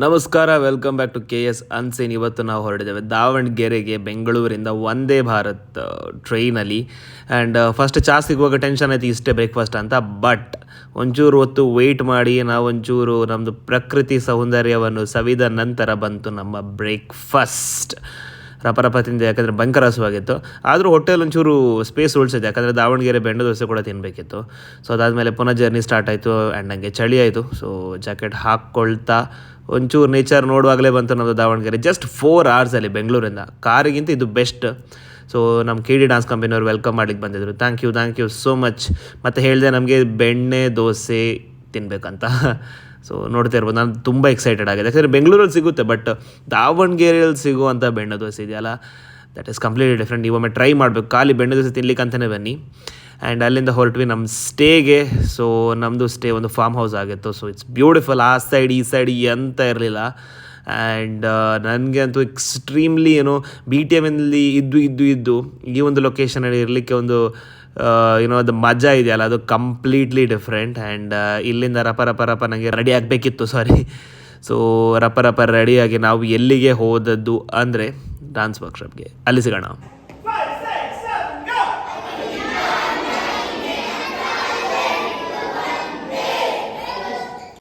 ನಮಸ್ಕಾರ, welcome back to KS ಅನ್ಸೇನ್. ಇವತ್ತು ನಾವು ಹೊರಟಿದ್ದೇವೆ ದಾವಣಗೆರೆಗೆ ಬೆಂಗಳೂರಿಂದ ವಂದೇ ಭಾರತ್ ಟ್ರೈನಲ್ಲಿ. ಆ್ಯಂಡ್ ಫಸ್ಟ್ ಚಾ ಸಿಗುವಾಗ ಟೆನ್ಷನ್ ಆಯ್ತು ಇಷ್ಟೇ ಬ್ರೇಕ್ಫಾಸ್ಟ್ ಅಂತ. ಬಟ್ ಒಂಚೂರು ಹೊತ್ತು ವೆಯ್ಟ್ ಮಾಡಿ ನಾವು ಒಂಚೂರು ನಮ್ಮದು ಪ್ರಕೃತಿ ಸೌಂದರ್ಯವನ್ನು ಸವಿದ ನಂತರ ಬಂತು ನಮ್ಮ ಬ್ರೇಕ್ಫಾಸ್ಟ್. ರಪ ತಿಂದೆ, ಯಾಕಂದರೆ ಭಯಂಕರ ಹಸುವಾಗಿತ್ತು. ಆದರೂ ಹೊಟ್ಟೆಲಿ ಒಂಚೂರು ಸ್ಪೇಸ್ ಉಳಿಸಿದೆ, ಯಾಕಂದರೆ ದಾವಣಗೆರೆ ಬೆಂಡ ದೋಸೆ ಕೂಡ ತಿನ್ನಬೇಕಿತ್ತು. ಸೊ ಅದಾದಮೇಲೆ ಪುನಃ ಜರ್ನಿ ಸ್ಟಾರ್ಟ್ ಆಯಿತು. ಆ್ಯಂಡ್ ನನಗೆ ಚಳಿ ಆಯಿತು. ಸೊ ಜಾಕೆಟ್ ಹಾಕ್ಕೊಳ್ತಾ ಒಂಚೂರು ನೇಚರ್ ನೋಡುವಾಗಲೇ ಬಂತು ನಮ್ಮದು ದಾವಣಗೆರೆ. ಜಸ್ಟ್ 4 hours ಬೆಂಗಳೂರಿಂದ. ಕಾರಿಗಿಂತ ಇದು ಬೆಸ್ಟ್. ಸೊ ನಮ್ಮ KD ಡಾನ್ಸ್ ಕಂಪನಿಯವರು ವೆಲ್ಕಮ್ ಮಾಡ್ಲಿಕ್ಕೆ ಬಂದಿದ್ದರು. Thank you so much. ಮತ್ತು ಹೇಳಿದೆ ನಮಗೆ ಬೆಣ್ಣೆ ದೋಸೆ ತಿನ್ನಬೇಕಂತ. ಸೊ ನೋಡ್ತಾ ಇರ್ಬೋದು, ನಾನು ತುಂಬ ಎಕ್ಸೈಟೆಡ್ ಆಗಿದೆ. ಯಾಕಂದರೆ ಬೆಂಗಳೂರಲ್ಲಿ ಸಿಗುತ್ತೆ, ಬಟ್ ದಾವಣಗೆರೆಯಲ್ಲಿ ಸಿಗುವಂಥ ಬೆಣ್ಣೆ ದೋಸೆ ಇದೆಯಲ್ಲ, ದಟ್ ಈಸ್ ಕಂಪ್ಲೀಟ್ಲಿ ಡಿಫ್ರೆಂಟ್. ಒಮ್ಮೆ ಟ್ರೈ ಮಾಡಬೇಕು. ಖಾಲಿ ಬೆಣ್ಣೆ ದೋಸೆ ತಿನ್ಲಿಕ್ಕೆ ಅಂತಲೇ ಬನ್ನಿ. ಆ್ಯಂಡ್ ಅಲ್ಲಿಂದ ಹೊರಟ್ವಿ ನಮ್ಮ ಸ್ಟೇಗೆ. ಸೊ ನಮ್ಮದು ಸ್ಟೇ ಒಂದು ಫಾರ್ಮ್ ಹೌಸ್ ಆಗಿತ್ತು. So it's beautiful. ಆ ಸೈಡ್ ಈ ಸೈಡ್ ಎಂತ ಇರಲಿಲ್ಲ. ಆ್ಯಂಡ್ ನನಗೆ ಅಂತೂ ಎಕ್ಸ್ಟ್ರೀಮ್ಲಿ BTMನಲ್ಲಿ ಇದ್ದು ಈ ಒಂದು ಲೊಕೇಶನಲ್ಲಿ ಇರಲಿಕ್ಕೆ ಒಂದು ಅದು ಮಜಾ ಇದೆಯಲ್ಲ, ಅದು ಕಂಪ್ಲೀಟ್ಲಿ ಡಿಫ್ರೆಂಟ್. ಆ್ಯಂಡ್ ಇಲ್ಲಿಂದ ರಪ ನನಗೆ ರೆಡಿ ಆಗಬೇಕಿತ್ತು. ಸೊ ರಪ ರೆಡಿಯಾಗಿ ನಾವು ಎಲ್ಲಿಗೆ ಹೋದದ್ದು ಅಂದರೆ ಡಾನ್ಸ್ ವರ್ಕ್ಶಾಪ್ಗೆ. ಅಲ್ಲಿ ಸಿಗೋಣ.